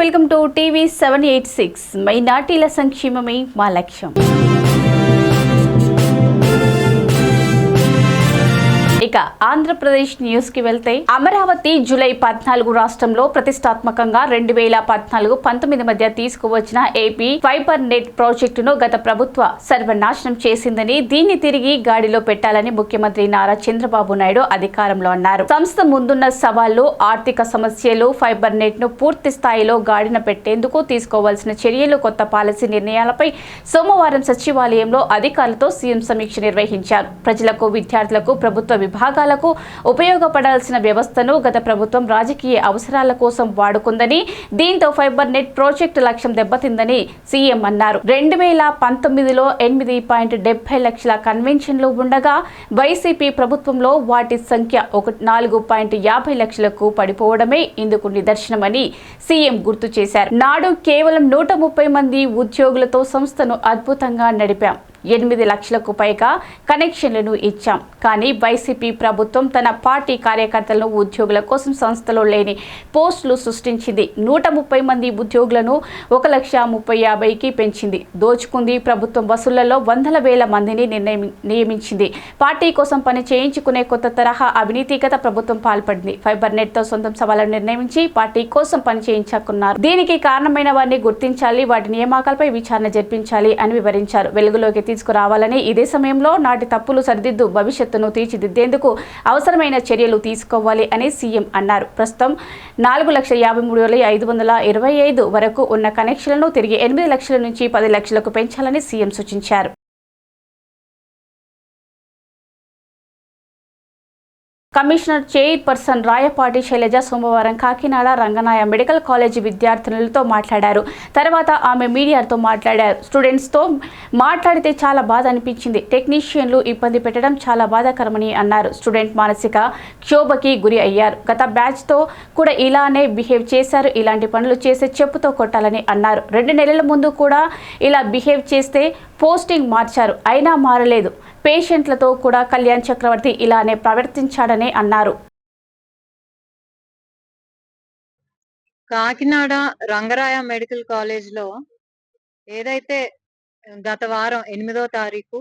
Welcome to TV 786 మైనార్టీల సంక్షేమమే మా లక్ష్యం. ఇక ఆంధ్రప్రదేశ్ న్యూస్ కి వెళ్తే అమరావతి జూలై 14 రాష్ట్రంలో ప్రతిష్టాత్మకంగా 2014-19 మధ్య తీసుకువచ్చిన ఏపీ ఫైబర్ నెట్ ప్రాజెక్టును గత ప్రభుత్వ సర్వనాశనం చేసిందని దీన్ని తిరిగి గాడిలో పెట్టాలని ముఖ్యమంత్రి నారా చంద్రబాబు నాయుడు అధికారంలో అన్నారు. సంస్థ ముందున్న సవాళ్లు, ఆర్థిక సమస్యలు, ఫైబర్ నెట్ ను పూర్తి స్థాయిలో గాడిన పెట్టేందుకు తీసుకోవాల్సిన చర్యలు, కొత్త పాలసీ నిర్ణయాలపై సోమవారం సచివాలయంలో అధికారులతో సీఎం సమీక్ష నిర్వహించారు. ప్రజలకు, విద్యార్థులకు, ప్రభుత్వ విభాగాలకు ఉపయోగపడాల్సిన వ్యవస్థను గత ప్రభుత్వం రాజకీయ అవసరాల కోసం వాడుకుందని, దీంతో ఫైబర్ నెట్ ప్రాజెక్టు లక్ష్యం దెబ్బతిందని సీఎం అన్నారు. 2019లో 8.70 లక్షల కన్వెన్షన్లు ఉండగా వైసీపీ ప్రభుత్వంలో వాటి సంఖ్య 4.50 లక్షలకు పడిపోవడమే ఇందుకు నిదర్శనమని సీఎం గుర్తు చేశారు. నాడు కేవలం 130 మంది ఉద్యోగులతో సంస్థను అద్భుతంగా నడిపాం. 8 లక్షలకు పైగా కనెక్షన్లను ఇచ్చాం. కానీ వైసీపీ ప్రభుత్వం తన పార్టీ కార్యకర్తలను ఉద్యోగుల కోసం సంస్థలో లేని పోస్టులు సృష్టించింది. 130 మంది ఉద్యోగులను 1,30,50,000కి పెంచింది, దోచుకుంది. ప్రభుత్వం వసూళ్లలో వందల వేల మందిని నియమించింది. పార్టీ కోసం పని చేయించుకునే కొత్త తరహా అవినీతిగత ప్రభుత్వం పాల్పడింది. ఫైబర్ నెట్ తో సొంతం సవాళ్లను నిర్ణయించి పార్టీ కోసం పని చేయించుకున్నారు. దీనికి కారణమైన వారిని గుర్తించాలి, వాటి నియామకాలపై విచారణ జరిపించాలి అని వివరించారు. వెలుగులోకి తీసుకురావాలని, ఇదే సమయంలో నాటి తప్పులు సరిదిద్దు భవిష్యత్తును తీర్చిదిద్దేందుకు అవసరమైన చర్యలు తీసుకోవాలి అని సీఎం అన్నారు. ప్రస్తుతం 4,53,525 వరకు ఉన్న కనెక్షన్లను తిరిగి 8 లక్షల నుంచి 10 లక్షలకు పెంచాలని సీఎం సూచించారు. కమిషనర్ చైర్పర్సన్ రాయపాటి శైలజ సోమవారం కాకినాడ రంగనాయ మెడికల్ కాలేజీ విద్యార్థినులతో మాట్లాడారు. తర్వాత ఆమె మీడియాతో మాట్లాడారు. స్టూడెంట్స్తో మాట్లాడితే చాలా బాధ అనిపించింది. టెక్నీషియన్లు ఇబ్బంది పెట్టడం చాలా బాధాకరమని అన్నారు. స్టూడెంట్ మానసిక క్షోభకి గురి అయ్యారు. గత బ్యాచ్తో కూడా ఇలానే బిహేవ్ చేశారు. ఇలాంటి పనులు చేస్తే చెప్పుతో కొట్టాలని అన్నారు. 2 నెలల ముందు కూడా ఇలా బిహేవ్ చేస్తే పోస్టింగ్ మార్చారు, అయినా మారలేదు. పేషెంట్లతో కూడా కళ్యాణ్ చక్రవర్తి ఇలానే ప్రవర్తించాడని అన్నారు. కాకినాడ రంగరాయ మెడికల్ కాలేజ్లో ఏదైతే గత వారం 8వ తారీఖు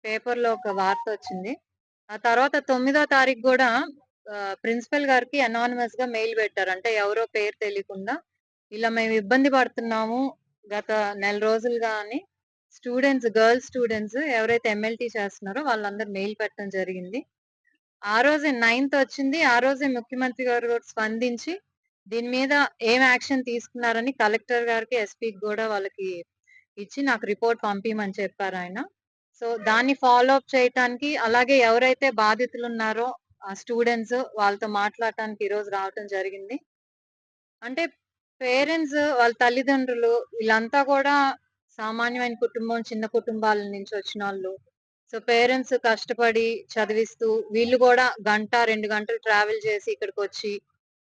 పేపర్లో ఒక వార్త వచ్చింది. ఆ తర్వాత 9వ తారీఖు కూడా ప్రిన్సిపల్ గారికి అనానిమస్ గా మెయిల్ పెట్టారు. అంటే ఎవరో పేరు తెలియకుండా ఇలా మేము ఇబ్బంది పడుతున్నాము గత నెల రోజులుగా అని గర్ల్స్ స్టూడెంట్స్ ఎవరైతే ఎంఎల్టీ చేస్తున్నారో వాళ్ళందరూ మెయిల్ పెట్టడం జరిగింది. ఆ రోజే 9th వచ్చింది. ఆ రోజే ముఖ్యమంత్రి గారు కూడా స్పందించి దీని మీద ఏం యాక్షన్ తీసుకున్నారని కలెక్టర్ గారికి, ఎస్పీకి కూడా వాళ్ళకి ఇచ్చి నాకు రిపోర్ట్ పంపించమని చెప్పారు ఆయన. సో దాన్ని ఫాలో అప్ చేయటానికి, అలాగే ఎవరైతే బాధితులు ఉన్నారో ఆ స్టూడెంట్స్ వాళ్ళతో మాట్లాడటానికి ఈ రోజు రావటం జరిగింది. అంటే పేరెంట్స్, వాళ్ళ తల్లిదండ్రులు వీళ్ళంతా కూడా సామాన్యమైన కుటుంబం, చిన్న కుటుంబాల నుంచి వచ్చిన వాళ్ళు. సో పేరెంట్స్ కష్టపడి చదివిస్తూ వీళ్ళు కూడా 1-2 గంటలు ట్రావెల్ చేసి ఇక్కడికి వచ్చి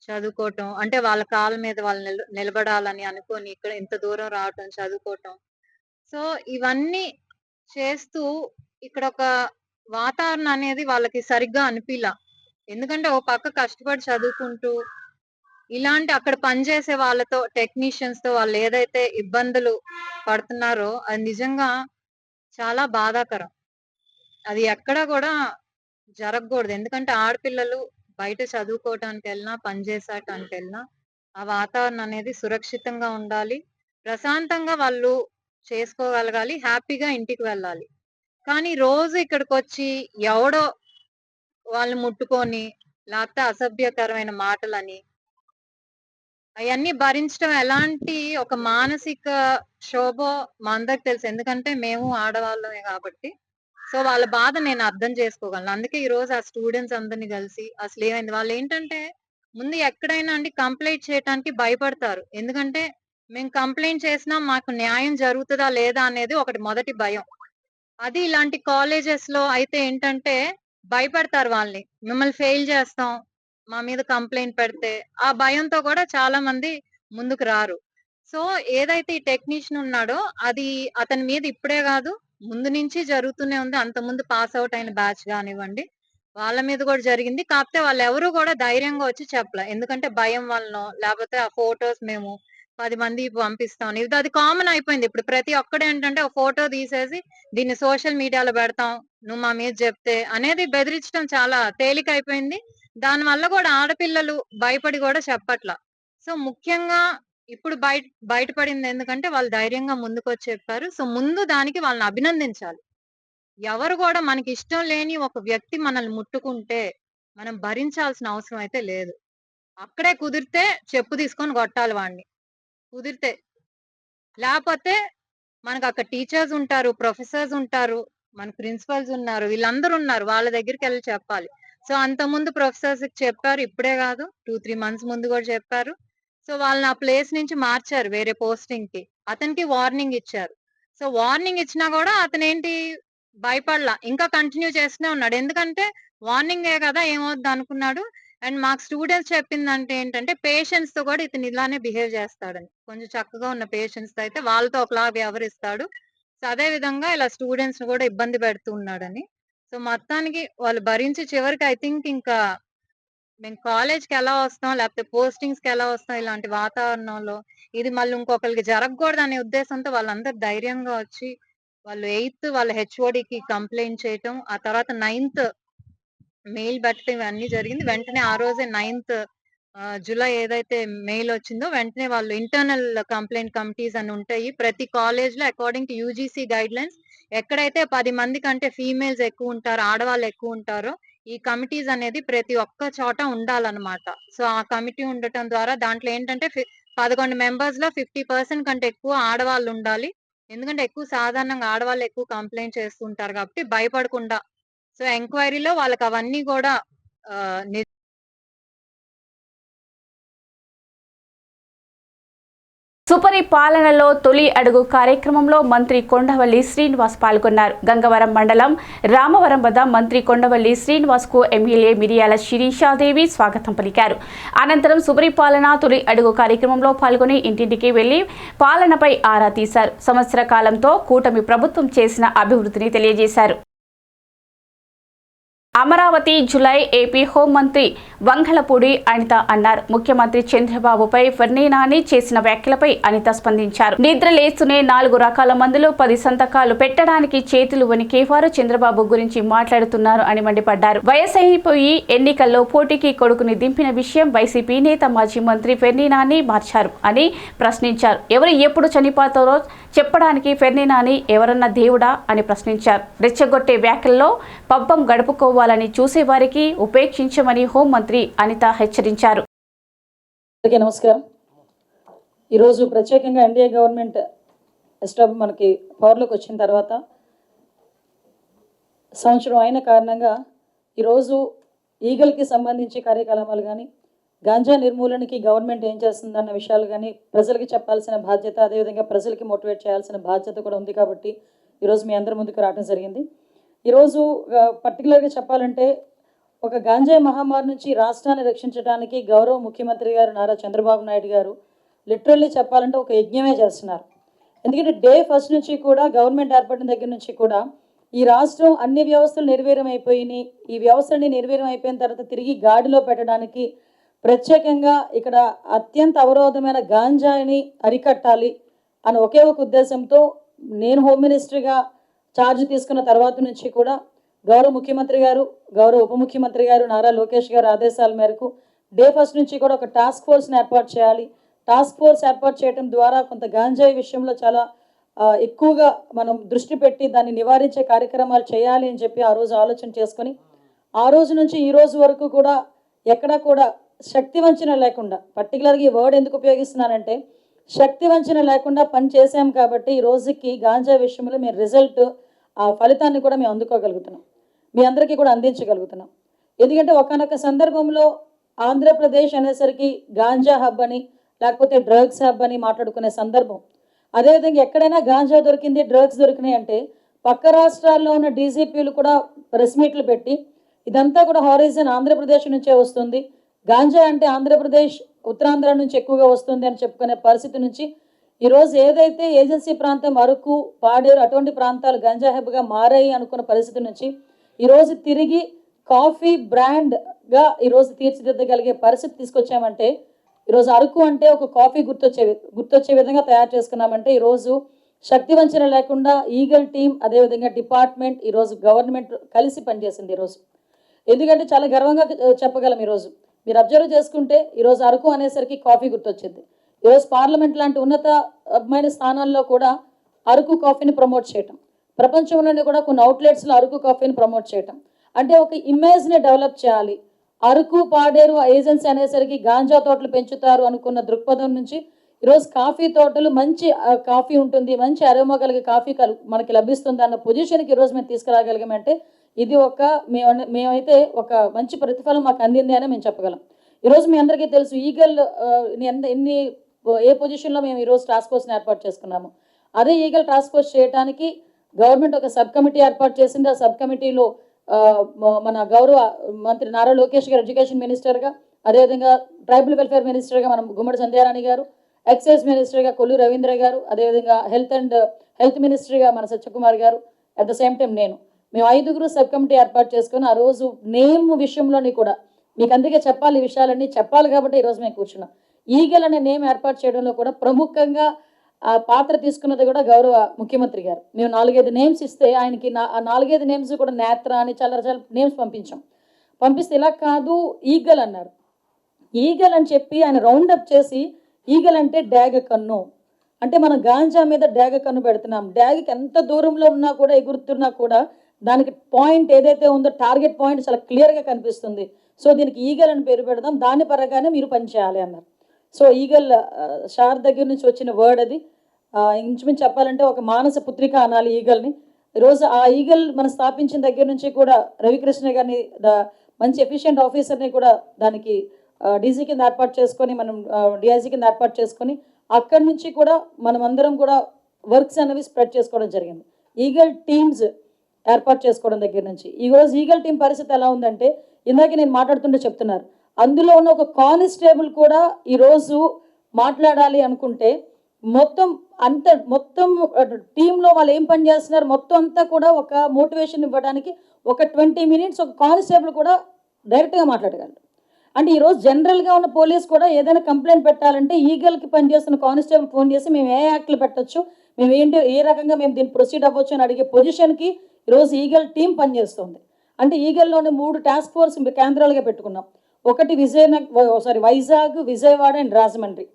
చదువుకోవటం, అంటే వాళ్ళ కాళ్ళ మీద వాళ్ళు నిలబడాలని అనుకొని ఇక్కడ ఇంత దూరం రావటం, చదువుకోవటం. సో ఇవన్నీ చేస్తూ ఇక్కడ ఒక వాతావరణం అనేది వాళ్ళకి సరిగ్గా అనిపిలా. ఎందుకంటే ఓ పక్క కష్టపడి చదువుకుంటూ ఇలాంటి అక్కడ పనిచేసే వాళ్ళతో, టెక్నీషియన్స్ తో వాళ్ళు ఏదైతే ఇబ్బందులు పడుతున్నారో అది నిజంగా చాలా బాధాకరం. అది ఎక్కడ కూడా జరగకూడదు. ఎందుకంటే ఆడపిల్లలు బయట చదువుకోవటానికి వెళ్ళినా, పనిచేసటానికి వెళ్ళినా ఆ వాతావరణం అనేది సురక్షితంగా ఉండాలి, ప్రశాంతంగా వాళ్ళు చేసుకోగలగాలి, హ్యాపీగా ఇంటికి వెళ్ళాలి. కానీ రోజు ఇక్కడికి వచ్చి ఎవడో వాళ్ళు ముట్టుకొని, లేకపోతే అసభ్యకరమైన మాటలని అవన్నీ భరించడం ఎలాంటి ఒక మానసిక క్షోభో మా అందరికి తెలుసు. ఎందుకంటే మేము ఆడవాళ్ళమే కాబట్టి. సో వాళ్ళ బాధ నేను అర్థం చేసుకోగలను. అందుకే ఈ రోజు ఆ స్టూడెంట్స్ అందరిని కలిసి అసలు ఏమైంది, వాళ్ళు ఏంటంటే ముందు ఎక్కడైనా అండి కంప్లైంట్ చేయడానికి భయపడతారు. ఎందుకంటే మేము కంప్లైంట్ చేసినా మాకు న్యాయం జరుగుతుందా లేదా అనేది ఒకటి మొదటి భయం. అది ఇలాంటి కాలేజెస్ లో అయితే ఏంటంటే భయపడతారు వాళ్ళని, మిమ్మల్ని ఫెయిల్ చేస్తాం మా మీద కంప్లైంట్ పెడితే. ఆ భయంతో కూడా చాలా మంది ముందుకు రారు. సో ఏదైతే ఈ టెక్నీషియన్ ఉన్నాడో అది అతని మీద ఇప్పుడే కాదు, ముందు నుంచి జరుగుతూనే ఉంది. అంత ముందు పాస్ అవుట్ అయిన బ్యాచ్ కానివ్వండి, వాళ్ళ మీద కూడా జరిగింది. కాకపోతే వాళ్ళు ఎవరు కూడా ధైర్యంగా వచ్చి చెప్పలే. ఎందుకంటే భయం వలనో, లేకపోతే ఆ ఫొటోస్ మేము 10 మందికి పంపిస్తాం. ఇది అది కామన్ అయిపోయింది. ఇప్పుడు ప్రతి ఒక్కడు ఏంటంటే ఒక ఫోటో తీసేసి దీన్ని సోషల్ మీడియాలో పెడతాం. నువ్వు మా మీద చెప్తే అనేది బెదిరించడం చాలా తేలికైపోయింది. దానివల్ల కూడా ఆడపిల్లలు భయపడి కూడా చెప్పట్ల. సో ముఖ్యంగా ఇప్పుడు బయటపడింది ఎందుకంటే వాళ్ళు ధైర్యంగా ముందుకొచ్చి చెప్పారు. సో ముందు దానికి వాళ్ళని అభినందించాలి. ఎవరు కూడా మనకి ఇష్టం లేని ఒక వ్యక్తి మనల్ని ముట్టుకుంటే మనం భరించాల్సిన అవసరం అయితే లేదు. అక్కడే కుదిరితే చెప్పు తీసుకొని కొట్టాలి వాడిని. కుదిరితే. లేపోతే మనకక్కడ టీచర్స్ ఉంటారు, ప్రొఫెసర్స్ ఉంటారు, మన ప్రిన్సిపల్స్ ఉన్నారు, వీళ్ళందరూ ఉన్నారు. వాళ్ళ దగ్గరికెళ్ళి చెప్పాలి. సో అంతకుముందు ప్రొఫెసర్స్‌కి చెప్పారు. ఇప్పుడే కాదు 2, 3 మంత్స్ ముందు కూడా చెప్పారు. సో వాళ్ళని ఆ ప్లేస్ నుంచి మార్చారు వేరే పోస్టింగ్‌కి. అతనికి వార్నింగ్ ఇచ్చారు. సో వార్నింగ్ ఇచ్చినా కూడా అతనేంటి భయపడలా. ఇంకా కంటిన్యూ చేస్తూనే ఉన్నాడు. ఎందుకంటే వార్నింగే కదా ఏమవుద్ది అనుకున్నాడు. అండ్ మాకు స్టూడెంట్స్ చెప్పిందంటే ఏంటంటే పేషెంట్స్ తో కూడా ఇతను ఇలానే బిహేవ్ చేస్తాడని. కొంచెం చక్కగా ఉన్న పేషెంట్స్ తో అయితే వాళ్ళతో ఒకలాగా వ్యవహరిస్తాడు. సో అదే విధంగా ఇలా స్టూడెంట్స్ ని కూడా ఇబ్బంది పెడుతూ ఉన్నాడని. సో మొత్తానికి వాళ్ళు భరించి చివరికి ఐ థింక్ ఇంకా మేము కాలేజ్‌కి ఎలా వస్తాం, లేకపోతే పోస్టింగ్స్‌కి ఎలా వస్తాం ఇలాంటి వాతావరణంలో ఇది మళ్ళీ ఇంకొకళ్ళకి జరగకూడదనే ఉద్దేశంతో వాళ్ళందరూ ధైర్యంగా వచ్చి వాళ్ళు 8థ్ వాళ్ళ హెచ్ఓడికి కంప్లెయింట్ చేయటం, ఆ తర్వాత 9థ్ మెయిల్ పెట్టడం ఇవన్నీ జరిగింది. వెంటనే ఆ రోజే 9థ్ జులై ఏదైతే మెయిల్ వచ్చిందో వెంటనే వాళ్ళు ఇంటర్నల్ కంప్లెయింట్ కమిటీస్ అని ఉంటాయి. ప్రతి కాలేజ్‌లో అకార్డింగ్ టు యూజీసీ గైడ్‌లైన్స్ ఎక్కడైతే 10 మంది కంటే ఫీమేల్స్ ఎక్కువ ఉంటారో, ఆడవాళ్ళు ఎక్కువ ఉంటారో ఈ కమిటీస్ అనేది ప్రతి ఒక్క చోట ఉండాలన్నమాట. సో ఆ కమిటీ ఉండటం ద్వారా దాంట్లో ఏంటంటే 11 మెంబర్స్‌లో 50% కంటే ఎక్కువ ఆడవాళ్ళు ఉండాలి. ఎందుకంటే ఎక్కువ సాధారణంగా ఆడవాళ్ళు ఎక్కువ కంప్లెయింట్ చేస్తుంటారు కాబట్టి భయపడకుండా. సో ఎంక్వైరీలో వాళ్ళకి అవన్నీ కూడా ఆహ్, ని సుపరిపాలనలో తొలి అడుగు కార్యక్రమంలో మంత్రి కొండవల్లి శ్రీనివాస్ పాల్గొన్నారు. గంగవరం మండలం రామవరం వద్ద మంత్రి కొండవల్లి శ్రీనివాస్ కు ఎమ్మెల్యే మిరియాల శిరీషాదేవి స్వాగతం పలికారు. అనంతరం సుపరిపాలన తొలి అడుగు కార్యక్రమంలో పాల్గొని ఇంటింటికి వెళ్లి పాలనపై ఆరా తీశారు. సంవత్సర కాలంతో కూటమి ప్రభుత్వం చేసిన అభివృద్ధిని తెలియజేశారు. అమరావతి జులై ఏపీ హోంమంత్రి వంగలపూడి అనిత అన్నారు. ముఖ్యమంత్రి చంద్రబాబుపై ఫెర్నీనాని చేసిన వ్యాఖ్యలపై అనిత స్పందించారు. నిద్ర లేస్తూనే 4 రకాల మందులు 10 సంతకాలు పెట్టడానికి చేతులు వణికేవారు చంద్రబాబు గురించి మాట్లాడుతున్నారు అని మండిపడ్డారు. వయసైపోయి ఎన్నికల్లో పోటీకి కొడుకుని దింపిన విషయం వైసీపీ నేత మాజీ మంత్రి ఫెర్నీనాని మార్చారు అని ప్రశ్నించారు. ఎవరు ఎప్పుడు చనిపోతారో చెప్పడానికి ఫెర్నీనాని ఎవరన్నా దేవుడా అని ప్రశ్నించారు. రెచ్చగొట్టే వ్యాఖ్యల్లో పబ్బం గడుపుకోవాలని చూసేవారికి ఉపేక్షించమని హోంమంత్రి అనిత హెచ్చరించారు. నమస్కారం. ఈరోజు ప్రత్యేకంగా ఎన్డీఏ గవర్నమెంట్ మనకి పవర్లోకి వచ్చిన తర్వాత సంవత్సరం అయిన కారణంగా ఈరోజు ఈగల్కి సంబంధించి కార్యకలాపాలు కానీ గాంజా నిర్మూలనకి గవర్నమెంట్ ఏం చేస్తుందన్న విషయాలు కానీ ప్రజలకి చెప్పాల్సిన బాధ్యత, అదేవిధంగా ప్రజలకి మోటివేట్ చేయాల్సిన బాధ్యత కూడా ఉంది. కాబట్టి ఈరోజు మీ అందరి ముందుకు రావడం జరిగింది. ఈరోజు పర్టికులర్గా చెప్పాలంటే ఒక గాంజాయి మహమ్మారి నుంచి రాష్ట్రాన్ని రక్షించడానికి గౌరవ ముఖ్యమంత్రి గారు నారా చంద్రబాబు నాయుడు గారు లిటరల్లీ చెప్పాలంటే ఒక యజ్ఞమే చేస్తున్నారు. ఎందుకంటే డే ఫస్ట్ నుంచి కూడా గవర్నమెంట్ ఏర్పడిన దగ్గర నుంచి కూడా ఈ రాష్ట్రం అన్ని వ్యవస్థలు నిర్వీర్యం అయిపోయినాయి. ఈ వ్యవస్థలన్నీ నిర్వీర్యం అయిపోయిన తర్వాత తిరిగి గాడిలో పెట్టడానికి ప్రత్యేకంగా ఇక్కడ అత్యంత అవరోధమైన గాంజాయిని అరికట్టాలి అని ఒకే ఒక ఉద్దేశంతో నేను హోమ్ మినిస్టర్గా ఛార్జ్ తీసుకున్న తర్వాత నుంచి కూడా గౌరవ ముఖ్యమంత్రి గారు, గౌరవ ఉప ముఖ్యమంత్రి గారు నారా లోకేష్ గారు ఆదేశాల మేరకు డే ఫస్ట్ నుంచి కూడా ఒక టాస్క్ ఫోర్స్ని ఏర్పాటు చేయాలి. టాస్క్ ఫోర్స్ ఏర్పాటు చేయడం ద్వారా కొంత గాంజాయి విషయంలో చాలా ఎక్కువగా మనం దృష్టి పెట్టి దాన్ని నివారించే కార్యక్రమాలు చేయాలి అని చెప్పి ఆ రోజు ఆలోచన చేసుకొని ఆ రోజు నుంచి ఈ రోజు వరకు కూడా ఎక్కడా కూడా శక్తి వంచన లేకుండా, పర్టికులర్గా ఈ వర్డ్ ఎందుకు ఉపయోగిస్తున్నానంటే శక్తి వంచన లేకుండా పని చేసాం కాబట్టి ఈ రోజుకి గాంజా విషయంలో మేము రిజల్ట్ ఆ ఫలితాన్ని కూడా మేము అందుకోగలుగుతున్నాం, మీ అందరికీ కూడా అందించగలుగుతున్నాం. ఎందుకంటే ఒకనొక సందర్భంలో ఆంధ్రప్రదేశ్ అనేసరికి గాంజా హబ్ అని లేకపోతే డ్రగ్స్ హబ్ అని మాట్లాడుకునే సందర్భం. అదేవిధంగా ఎక్కడైనా గాంజా దొరికింది, డ్రగ్స్ దొరికినాయి అంటే పక్క రాష్ట్రాల్లో ఉన్న డీజీపీలు కూడా ప్రెస్ మీట్లు పెట్టి ఇదంతా కూడా హారిజన్ ఆంధ్రప్రదేశ్ నుంచే వస్తుంది, గాంజా అంటే ఆంధ్రప్రదేశ్ ఉత్తరాంధ్ర నుంచి ఎక్కువగా వస్తుంది అని చెప్పుకునే పరిస్థితి నుంచి ఈరోజు ఏదైతే ఏజెన్సీ ప్రాంతం అరకు, పాడేరు అటువంటి ప్రాంతాలు గంజా హబ్గా మారాయి అనుకున్న పరిస్థితి నుంచి ఈరోజు తిరిగి కాఫీ బ్రాండ్గా ఈరోజు తీర్చిదిద్దగలిగే పరిస్థితి తీసుకొచ్చామంటే ఈరోజు అరకు అంటే ఒక కాఫీ గుర్తొచ్చే విధంగా తయారు చేసుకున్నామంటే ఈరోజు శక్తి వంచన లేకుండా ఈగల్ టీం అదేవిధంగా డిపార్ట్మెంట్ ఈరోజు గవర్నమెంట్ కలిసి పనిచేసింది ఈరోజు. ఎందుకంటే చాలా గర్వంగా చెప్పగలం ఈరోజు. మీరు అబ్జర్వ్ చేసుకుంటే ఈరోజు అరకు అనేసరికి కాఫీ గుర్తొచ్చింది. ఈరోజు పార్లమెంట్ లాంటి ఉన్నతమైన స్థానాల్లో కూడా అరకు కాఫీని ప్రమోట్ చేయటం, ప్రపంచంలోనే కూడా కొన్ని అవుట్లెట్స్లో అరకు కాఫీని ప్రమోట్ చేయటం, అంటే ఒక ఇమేజ్ని డెవలప్ చేయాలి. అరకు పాడేరు ఏజెన్సీ అనేసరికి గాంజా తోటలు పెంచుతారు అనుకున్న దృక్పథం నుంచి ఈరోజు కాఫీ తోటలు మంచి కాఫీ ఉంటుంది, మంచి అరోమా కలిగే కాఫీ మనకి లభిస్తుంది అన్న పొజిషన్కి ఈరోజు మేము తీసుకురాగలిగామంటే ఇది మేమైతే ఒక మంచి ప్రతిఫలం మాకు అందింది అని మేము చెప్పగలం. ఈరోజు మీ అందరికీ తెలుసు ఈగల్ ఏ పొజిషన్లో మేము ఈరోజు టాస్క్ ఫోర్స్ని ఏర్పాటు చేసుకున్నాము. అదే ఈగల్ టాస్క్ ఫోర్స్ చేయడానికి గవర్నమెంట్ ఒక సబ్ కమిటీ ఏర్పాటు చేసింది. ఆ సబ్ కమిటీలో మన గౌరవ మంత్రి నారా లోకేష్ గారు ఎడ్యుకేషన్ మినిస్టర్గా, అదేవిధంగా ట్రైబల్ వెల్ఫేర్ మినిస్టర్గా మనం గుమ్మడి సంధ్యారాణి గారు, ఎక్సైజ్ మినిస్టర్గా కొల్లు రవీంద్ర గారు, అదేవిధంగా హెల్త్ మినిస్టర్గా మన సత్యకుమార్ గారు, అట్ ద సేమ్ టైం మేము 5గురు సబ్ కమిటీ ఏర్పాటు చేసుకుని ఆ రోజు నేమ్ విషయంలోని కూడా మీకు అందుకే చెప్పాలి, ఈ విషయాలన్నీ చెప్పాలి కాబట్టి ఈరోజు మేము కూర్చున్నాం. ఈగల్ అనే నేమ్ ఏర్పాటు చేయడంలో కూడా ప్రముఖంగా పాత్ర తీసుకున్నది కూడా గౌరవ ముఖ్యమంత్రి గారు. మేము 4-5 నేమ్స్ ఇస్తే ఆయనకి ఆ 4-5 నేమ్స్ కూడా నేత్ర అని చాలా నేమ్స్ పంపిస్తే ఇలా కాదు ఈగల్ అన్నారు. ఈగల్ అని చెప్పి ఆయన రౌండప్ చేసి ఈగల్ అంటే డ్యాగ కన్ను, అంటే మనం గాంజా మీద డ్యాగ కన్ను పెడుతున్నాం. డ్యాగ్కి ఎంత దూరంలో ఉన్నా కూడా ఎగురుతున్నా కూడా దానికి పాయింట్ ఏదైతే ఉందో టార్గెట్ పాయింట్ చాలా క్లియర్గా కనిపిస్తుంది. సో దీనికి ఈగల్ అని పేరు పెడదాం, దాని పరంగానే మీరు పనిచేయాలి అన్నారు. సో ఈగల్ షార్ దగ్గర నుంచి వచ్చిన వర్డ్ అది. ఇంచుమించు చెప్పాలంటే ఒక మానస పుత్రిక అనాలి ఈగల్ని. ఈరోజు ఆ ఈగల్ మనం స్థాపించిన దగ్గర నుంచి కూడా రవికృష్ణ గారిని మంచి ఎఫిషియెంట్ ఆఫీసర్ని కూడా దానికి డీజీ కింద ఏర్పాటు చేసుకొని మనం డిఐజీ కింద ఏర్పాటు చేసుకొని అక్కడి నుంచి కూడా మనం అందరం కూడా వర్క్స్ అనేవి స్ప్రెడ్ చేసుకోవడం జరిగింది. ఈగల్ టీమ్స్ ఏర్పాటు చేసుకోవడం దగ్గర నుంచి ఈరోజు ఈగల్ టీం పరిస్థితి ఎలా ఉందంటే ఇందాక నేను మాట్లాడుతుంటే చెప్తున్నారు, అందులో ఉన్న ఒక కానిస్టేబుల్ కూడా ఈరోజు మాట్లాడాలి అనుకుంటే మొత్తం టీంలో వాళ్ళు ఏం పని చేస్తున్నారు మొత్తం అంతా కూడా ఒక మోటివేషన్ ఇవ్వడానికి ఒక 20 minutes ఒక కానిస్టేబుల్ కూడా డైరెక్ట్గా మాట్లాడగలరు. అంటే ఈరోజు జనరల్గా ఉన్న పోలీస్ కూడా ఏదైనా కంప్లైంట్ పెట్టాలంటే ఈగల్కి పనిచేస్తున్న కానిస్టేబుల్ ఫోన్ చేసి మేము ఏ యాక్ట్లు పెట్టచ్చు, మేము ఏ రకంగా మేము దీన్ని ప్రొసీడ్ అవ్వచ్చు అని అడిగే పొజిషన్కి ఈరోజు ఈగల్ టీం పనిచేస్తుంది. అంటే ఈగల్లోనే 3 టాస్క్ ఫోర్స్ కేంద్రాలుగా పెట్టుకున్నాం. ఒకటి వైజాగ్, విజయవాడ అండ్ రాజమండ్రి.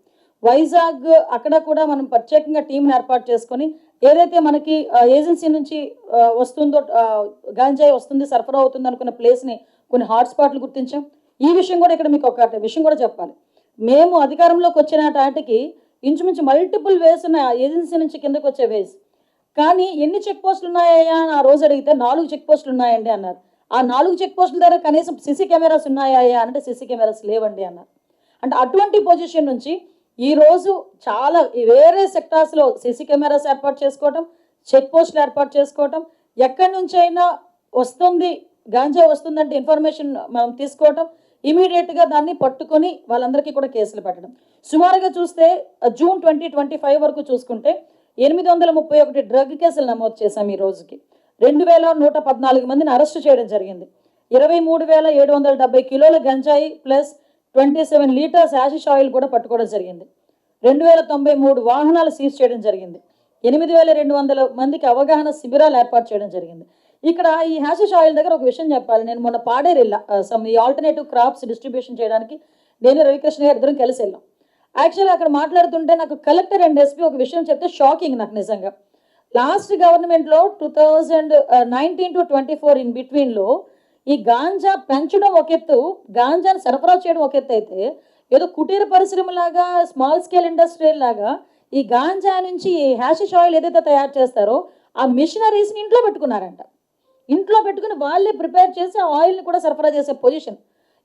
వైజాగ్ అక్కడ కూడా మనం ప్రత్యేకంగా టీంని ఏర్పాటు చేసుకొని ఏదైతే మనకి ఏజెన్సీ నుంచి వస్తుందో గాంజాయి వస్తుంది సరఫరా అవుతుంది అనుకున్న ప్లేస్ని కొన్ని హాట్స్పాట్లు గుర్తించాం. ఈ విషయం కూడా ఇక్కడ మీకు ఒక విషయం కూడా చెప్పాలి, మేము అధికారంలోకి వచ్చిన నాటికి ఇంచుమించు మల్టిపుల్ వేస్ ఉన్న ఏజెన్సీ నుంచి కిందకు వచ్చే వేస్, కానీ ఎన్ని చెక్ పోస్టులు ఉన్నాయా అని ఆ రోజు అడిగితే 4 చెక్ పోస్టులు ఉన్నాయండి అన్నారు. ఆ 4 చెక్ పోస్టుల దగ్గర కనీసం సిసి కెమెరాస్ ఉన్నాయా అంటే సిసి కెమెరాస్ లేవండి అన్నారు. అంటే అటువంటి పొజిషన్ నుంచి ఈరోజు చాలా వేరే సెక్టార్స్లో సిసి కెమెరాస్ ఏర్పాటు చేసుకోవటం, చెక్ పోస్టులు ఏర్పాటు చేసుకోవటం, ఎక్కడి నుంచి అయినా వస్తుంది గాంజా వస్తుందంటే ఇన్ఫర్మేషన్ మనం తీసుకోవటం, ఇమీడియట్గా దాన్ని పట్టుకొని వాళ్ళందరికీ కూడా కేసులు పెట్టడం. సుమారుగా చూస్తే జూన్ 2025 వరకు చూసుకుంటే 831 డ్రగ్ కేసులు నమోదు చేశాం. ఈ రోజుకి 2114 మందిని అరెస్టు చేయడం జరిగింది. 23,770 కిలోల గంజాయి ప్లస్ 27 లీటర్స్ యాషిష్ ఆయిల్ కూడా పట్టుకోవడం జరిగింది. 2093 వాహనాలు సీజ్ చేయడం జరిగింది. 8,200 మందికి అవగాహన శిబిరాలు ఏర్పాటు చేయడం జరిగింది. ఇక్కడ ఈ హ్యాషిష్ ఆయిల్ దగ్గర ఒక విషయం చెప్పాలి. నేను మొన్న పాడేరు వెళ్ళా, ఈ ఆల్టర్నేటివ్ క్రాప్స్ డిస్ట్రిబ్యూషన్ చేయడానికి నేను రవికృష్ణ గారు ఇద్దరం కలిసి వెళ్ళాం. యాక్చువల్గా అక్కడ మాట్లాడుతుంటే నాకు కలెక్టర్ అండ్ ఎస్పీ ఒక విషయం చెప్తే షాకింగ్ నాకు నిజంగా. లాస్ట్ గవర్నమెంట్లో 2019 to 24 ఇన్ బిట్వీన్లో ఈ గాంజా పెంచడం ఒక ఎత్తు, గాంజాను సరఫరా చేయడం ఒక ఎత్తు అయితే ఏదో కుటీర పరిశ్రమలాగా స్మాల్ స్కేల్ ఇండస్ట్రీ లాగా ఈ గాంజా నుంచి ఈ హ్యాషిష్ ఆయిల్ ఏదైతే తయారు చేస్తారో ఆ మిషనరీస్ని ఇంట్లో పెట్టుకున్నారంట. ఇంట్లో పెట్టుకుని వాళ్ళే ప్రిపేర్ చేసి ఆ ఆయిల్ని కూడా సరఫరా చేసే పొజిషన్.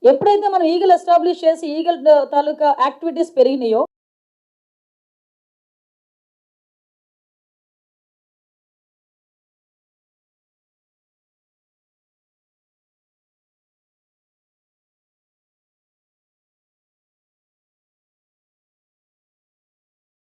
ఎప్పుడైతే మనం ఈగల్ ఎస్టాబ్లిష్ చేసి ఈగల్ తాలూకా యాక్టివిటీస్ పెరిగినాయో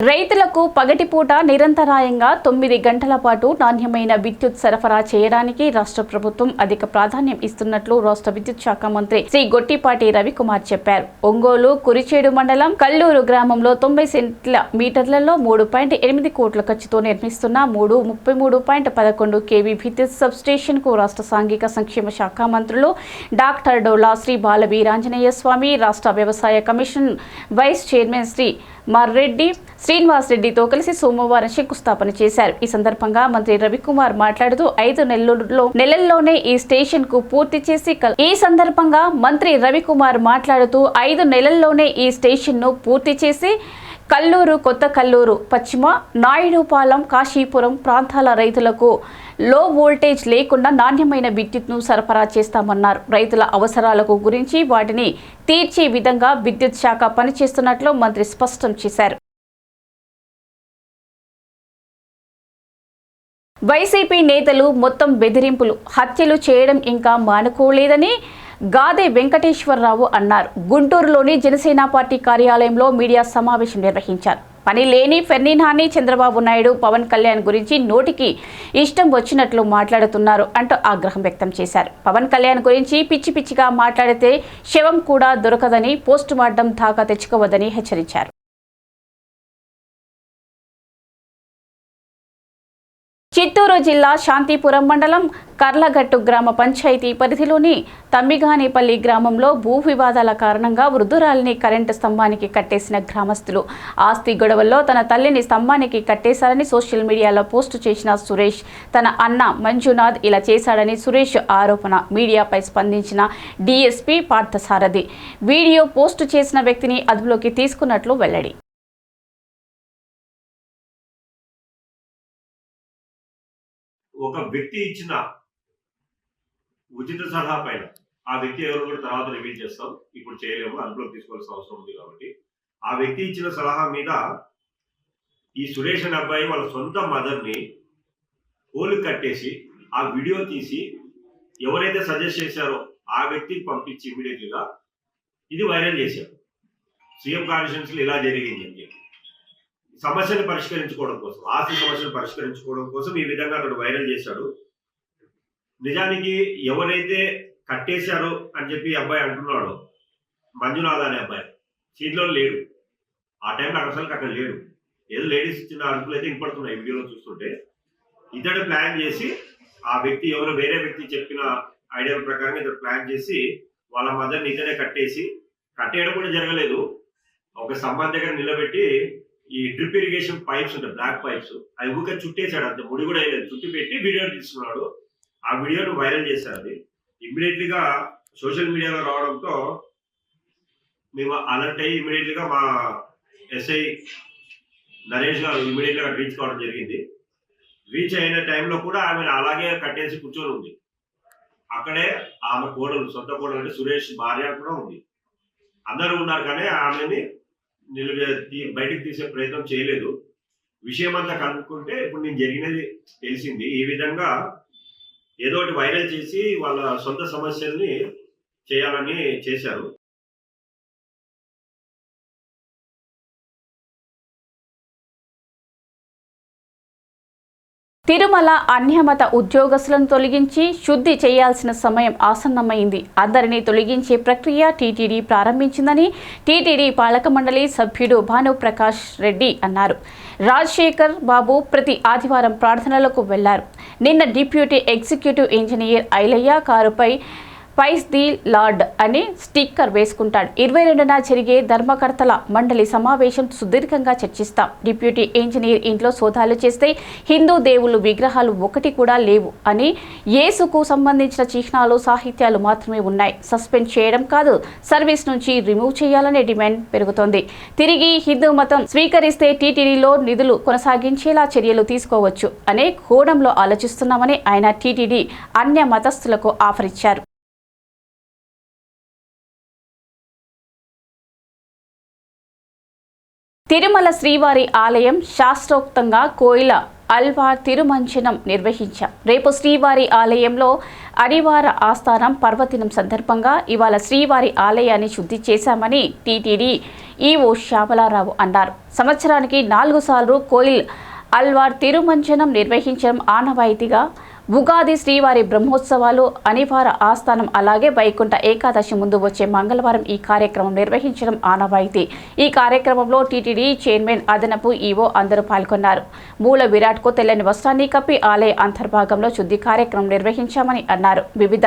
రైతులకు పగటిపూట నిరంతరాయంగా 9 గంటల పాటు నాణ్యమైన విద్యుత్ సరఫరా చేయడానికి రాష్ట్ర ప్రభుత్వం అధిక ప్రాధాన్యం ఇస్తున్నట్లు రాష్ట్ర విద్యుత్ శాఖ మంత్రి శ్రీ గొట్టిపాటి రవికుమార్ చెప్పారు. ఒంగోలు కురిచేడు మండలం కల్లూరు గ్రామంలో 90 సెంటీమీటర్లలో 3.8 కోట్ల ఖర్చుతో నిర్మిస్తున్న 33.11 kV విద్యుత్ సబ్ స్టేషన్ కు రాష్ట్ర సాంఘిక సంక్షేమ శాఖ మంత్రులు డాక్టర్ డోలా శ్రీ బాలవీరాంజనేయ స్వామి, రాష్ట్ర వ్యవసాయ commission vice chairman Sri Marreddy Srinivas రెడ్డితో కలిసి సోమవారం శంకుస్థాపన చేశారు. ఈ సందర్భంగా మంత్రి రవికుమార్ మాట్లాడుతూ 5 నెలల్లోనే ఈ స్టేషన్ కు పూర్తి చేసి ఈ సందర్భంగా మంత్రి రవికుమార్ మాట్లాడుతూ 5 నెలల్లోనే ఈ స్టేషన్ ను పూర్తి చేసి కల్లూరు, కొత్త కల్లూరు, పశ్చిమ నాయుడుపాలెం, కాశీపురం ప్రాంతాల రైతులకు లో వోల్టేజ్ లేకుండా నాణ్యమైన విద్యుత్ను సరఫరా చేస్తామన్నారు. రైతుల అవసరాలకు గురించి వాటిని తీర్చే విధంగా విద్యుత్ శాఖ పనిచేస్తున్నట్లు మంత్రి స్పష్టం చేశారు. వైసీపీ నేతలు మొత్తం బెదిరింపులు, హత్యలు చేయడం ఇంకా మానుకోలేదని గాదే వెంకటేశ్వరరావు అన్నారు. గుంటూరులోని జనసేన పార్టీ కార్యాలయంలో మీడియా సమావేశం నిర్వహించారు. పని లేని ఫెర్నినాని చంద్రబాబు నాయుడు పవన్ కళ్యాణ్ గురించి నోటికి ఇష్టం వచ్చినట్లు మాట్లాడుతున్నారు అంటూ ఆగ్రహం వ్యక్తం చేశారు. పవన్ కళ్యాణ్ గురించి పిచ్చి పిచ్చిగా మాట్లాడితే శవం కూడా దొరకదని, పోస్టుమార్టం దాకా తెచ్చుకోవద్దని హెచ్చరించారు. చిత్తూరు జిల్లా శాంతిపురం మండలం కర్లగట్టు గ్రామ పంచాయతీ పరిధిలోని తమ్మిగానిపల్లి గ్రామంలో భూ వివాదాల కారణంగా వృద్ధురాలిని కరెంటు స్తంభానికి కట్టేసిన గ్రామస్తులు. ఆస్తి గొడవల్లో తన తల్లిని స్తంభానికి కట్టేశారని సోషల్ మీడియాలో పోస్టు చేసిన సురేష్, తన అన్న మంజునాథ్ ఇలా చేశాడని సురేష్ ఆరోపణ. మీడియాపై స్పందించిన డీఎస్పీ పార్థసారథి వీడియో పోస్టు చేసిన వ్యక్తిని అదుపులోకి తీసుకున్నట్లు వెల్లడి. ఒక వ్యక్తి ఇచ్చిన ఉచిత సలహా పైన ఆ వ్యక్తి ఎవరు కూడా తర్వాత రివీల్ చేస్తాం, ఇప్పుడు చేయలేము, అదుపులోకి తీసుకోవాల్సిన అవసరం ఉంది కాబట్టి ఆ వ్యక్తి ఇచ్చిన సలహా మీద ఈ సురేష్ అనే అబ్బాయి వాళ్ళ సొంత మదర్ని హోలు కట్టేసి ఆ వీడియో తీసి ఎవరైతే సజెస్ట్ చేశారో ఆ వ్యక్తికి పంపించి ఇమీడియట్లీగా ఇది వైరల్ చేశారు. సీఎం కాన్స్టిట్యూన్సీలో ఇలా జరిగింది అని చెప్పి సమస్యను పరిష్కరించుకోవడం కోసం, ఆస్తి సమస్యను పరిష్కరించుకోవడం కోసం ఈ విధంగా అతడు వైరల్ చేశాడు. నిజానికి ఎవరైతే కట్టేశారో అని చెప్పి అబ్బాయి అంటున్నాడో, మంజునాథ్ అనే అబ్బాయి సీట్లో లేడు, ఆ టైంలో అసలు లేడు. ఏదో లేడీస్ చిన్న అరుపులు అయితే ఇంపడుతున్నాయి వీడియోలో చూస్తుంటే. ఇతడు ప్లాన్ చేసి ఆ వ్యక్తి ఎవరో వేరే వ్యక్తి చెప్పిన ఐడియా ప్రకారం ఇతడు ప్లాన్ చేసి వాళ్ళ మదర్ని ఇతడే కట్టేయడం కూడా జరగలేదు. ఒక స్తంభం దగ్గర నిలబెట్టి ఈ డ్రిప్ ఇరిగేషన్ పైప్స్ ఉంటాయి, బ్లాక్ పైప్స్, అవి ఊరికే చుట్టేశాడు, అంతే, ముడి కూడా వేయలేదు, చుట్టి పెట్టి వీడియో తీసుకున్నాడు. ఆ వీడియోను వైరల్ చేశారు. అది ఇమ్మీడియట్లీగా సోషల్ మీడియాలో రావడంతో మేము అలర్ట్ అయ్యి ఇమ్మీడియట్లీగా మా ఎస్ఐ నరేష్ గారు ఇమ్మీడియట్గా రీచ్ కావడం జరిగింది. రీచ్ అయిన టైంలో కూడా ఆమెను అలాగే కట్టేసి కూర్చొని ఉంది. అక్కడే ఆమె కోడలు, సొంత కోడలు అంటే సురేష్ భార్య కూడా ఉంది. అందరూ ఉన్నారు కానీ ఆమెని బయటికి తీసే ప్రయత్నం చేయలేదు. విషయం అంతా కనుక్కుంటే ఇప్పుడు నేను జరిగినది తెలిసింది. ఈ విధంగా ఏదో ఒకటి వైరల్ చేసి వాళ్ళ సొంత సమస్యల్ని చేయాలని చేశారు. తిరుమల అన్యమత ఉద్యోగస్తులను తొలగించి శుద్ధి చేయాల్సిన సమయం ఆసన్నమైంది. అందరినీ తొలగించే ప్రక్రియ టీటీడీ ప్రారంభించిందని టీటీడీ పాలక మండలి సభ్యుడు భానుప్రకాష్ రెడ్డి అన్నారు. రాజశేఖర్ బాబు ప్రతి ఆదివారం ప్రార్థనలకు వెళ్లారు. నిన్న డిప్యూటీ ఎగ్జిక్యూటివ్ ఇంజనీర్ ఐలయ్య కారుపై ప్రైజ్ ది లార్డ్ అని స్టిక్కర్ వేసుకుంటాడు. 22న జరిగే ధర్మకర్తల మండలి సమావేశం సుదీర్ఘంగా చర్చిస్తాం. డిప్యూటీ ఇంజనీర్ ఇంట్లో సోదాలు చేస్తే హిందూ దేవుళ్ళు విగ్రహాలు ఒకటి కూడా లేవు అని, యేసుకు సంబంధించిన చిహ్నాలు, సాహిత్యాలు మాత్రమే ఉన్నాయి. సస్పెండ్ చేయడం కాదు, సర్వీస్ నుంచి రిమూవ్ చేయాలనే డిమాండ్ పెరుగుతోంది. తిరిగి హిందూ మతం స్వీకరిస్తే టీటీడీలో నిధులు కొనసాగించేలా చర్యలు తీసుకోవచ్చు అనే కోణంలో ఆలోచిస్తున్నామని ఆయన టీటీడీ అన్య మతస్థులకు ఆఫర్ ఇచ్చారు. తిరుమల శ్రీవారి ఆలయం శాస్త్రోక్తంగా కోయిల అల్వార్ తిరుమంచనం నిర్వహించాం. రేపు శ్రీవారి ఆలయంలో అనివార ఆస్థానం పర్వదినం సందర్భంగా ఇవాళ శ్రీవారి ఆలయాన్ని శుద్ధి చేశామని టీటీడీ ఈవో శ్యామలారావు అన్నారు. సంవత్సరానికి 4 సార్లు కోయిల్ అల్వార్ తిరుమంచనం నిర్వహించడం ఆనవాయితీగా ఉగాది శ్రీవారి బ్రహ్మోత్సవాలు అనివార ఆస్థానం అలాగే వైకుంఠ ఏకాదశి ముందు వచ్చే మంగళవారం ఈ కార్యక్రమం నిర్వహించడం ఆనవాయితీ. ఈ కార్యక్రమంలో టీటీడీ చైర్మన్ అదనపు ఈవో అందరూ పాల్గొన్నారు. మూల విరాట్కు తెల్లని వస్త్రాన్ని కప్పి ఆలయ అంతర్భాగంలో శుద్ధి కార్యక్రమం నిర్వహించామని అన్నారు. వివిధ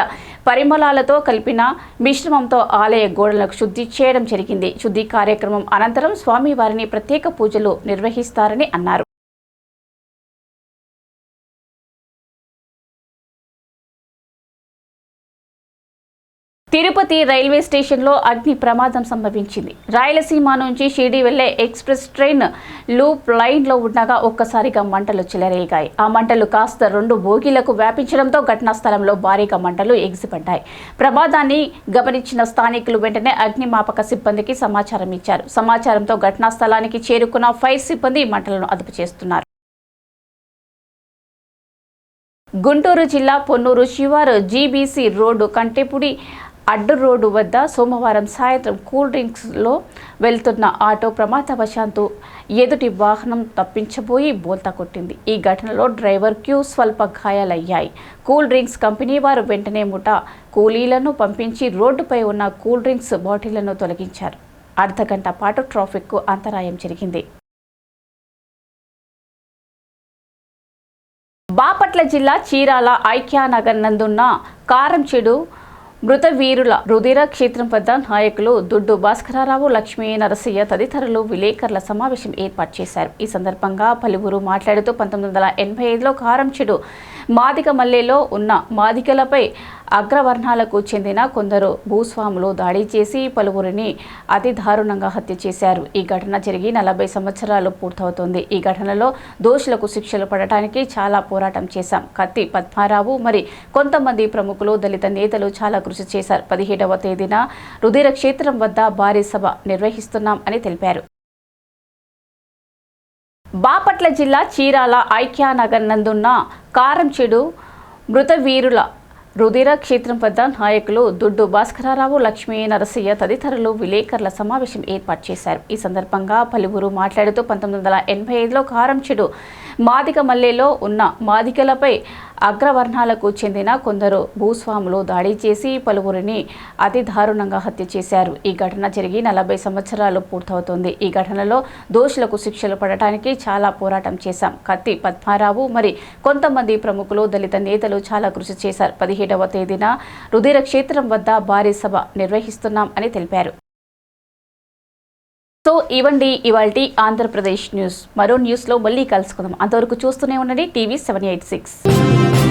పరిమళాలతో కలిపిన మిశ్రమంతో ఆలయ గోడలకు శుద్ధి చేయడం జరిగింది. శుద్ధి కార్యక్రమం అనంతరం స్వామివారిని ప్రత్యేక పూజలు నిర్వహిస్తారని అన్నారు. తిరుపతి రైల్వే స్టేషన్లో అగ్ని ప్రమాదం సంభవించింది. రాయలసీమ నుంచి షిరిడి వెళ్లే ఎక్స్ప్రెస్ ట్రైన్ లూప్ లైన్లో ఉండగా ఒక్కసారిగా మంటలు చెలరేగాయి. ఆ మంటలు కాస్త 2 బోగీలకు వ్యాపించడంతో ఘటనా స్థలంలో భారీగా మంటలు ఎగిసిపడ్డాయి. ప్రమాదాన్ని గమనించిన స్థానికులు వెంటనే అగ్నిమాపక సిబ్బందికి సమాచారం ఇచ్చారు. సమాచారంతో ఘటనా స్థలానికి చేరుకున్న ఫైర్ సిబ్బంది మంటలను అదుపు చేస్తున్నారు. గుంటూరు జిల్లా పొన్నూరు శివారు జీబీసీ రోడ్డు కంటెపుడి అడ్డు రోడ్డు వద్ద సోమవారం సాయంత్రం కూల్ డ్రింక్స్లో వెళ్తున్న ఆటో ప్రమాదవశాత్తు ఎదుటి వాహనం తప్పించబోయి బోల్తా కొట్టింది. ఈ ఘటనలో డ్రైవర్కు స్వల్ప గాయాలయ్యాయి. కూల్ డ్రింక్స్ కంపెనీ వారు వెంటనే ముఠా కూలీలను పంపించి రోడ్డుపై ఉన్న కూల్ డ్రింక్స్ బాటిళ్లను తొలగించారు. అర్ధగంట పాటు ట్రాఫిక్కు అంతరాయం జరిగింది. బాపట్ల జిల్లా చీరాల ఐక్యానగర్ నందున్న కారంచెడు మృత వీరుల రుధిర క్షేత్రం వద్ద నాయకులు దుడ్డు భాస్కరరావు, లక్ష్మీ నరసయ్య తదితరులు విలేకరుల సమావేశం ఏర్పాటు చేశారు. ఈ సందర్భంగా పలువురు మాట్లాడుతూ 1985లో కారంచెడు మాదిగమల్లెలో ఉన్న మాదిగలపై అగ్రవర్ణాలకు చెందిన కొందరు భూస్వాములు దాడి చేసి పలువురిని అతి దారుణంగా హత్య చేశారు. ఈ ఘటన జరిగి 40 సంవత్సరాలు పూర్తవుతోంది. ఈ ఘటనలో దోషులకు శిక్షలు పడటానికి చాలా పోరాటం చేశాం. కత్తి పద్మారావు మరి కొంతమంది ప్రముఖులు, దళిత నేతలు చాలా కృషి చేశారు. 17వ తేదీన రుధిర క్షేత్రం వద్ద భారీ సభ నిర్వహిస్తున్నాం అని తెలిపారు. బాపట్ల జిల్లా చీరాల ఐక్యానగర్ నందున్న కారంచెడు మృత వీరుల రుధిర క్షేత్రం వద్ద నాయకులు దుడ్డు భాస్కరరావు, లక్ష్మీ నరసయ్య తదితరులు విలేకరుల సమావేశం ఏర్పాటు చేశారు. ఈ సందర్భంగా పలువురు మాట్లాడుతూ 1985లో కారంచెడు మాదిగమల్లెలో ఉన్న మాదిగలపై అగ్రవర్ణాలకు చెందిన కొందరు భూస్వాములు దాడి చేసి పలువురిని అతి దారుణంగా హత్య చేశారు. ఈ ఘటన జరిగి 40 సంవత్సరాలు పూర్తవుతోంది. ఈ ఘటనలో దోషులకు శిక్షలు పడటానికి చాలా పోరాటం చేశాం. కత్తి పద్మారావు మరి కొంతమంది ప్రముఖులు, దళిత నేతలు చాలా కృషి చేశారు. 17వ తేదీన రుధిర క్షేత్రం వద్ద భారీ సభ నిర్వహిస్తున్నాం అని తెలిపారు. సో ఇవండి ఇవాల్టి ఆంధ్రప్రదేశ్ న్యూస్. మరో న్యూస్లో మళ్ళీ కలుసుకుందాం. అంతవరకు చూస్తూనే ఉండండి టీవీ 786.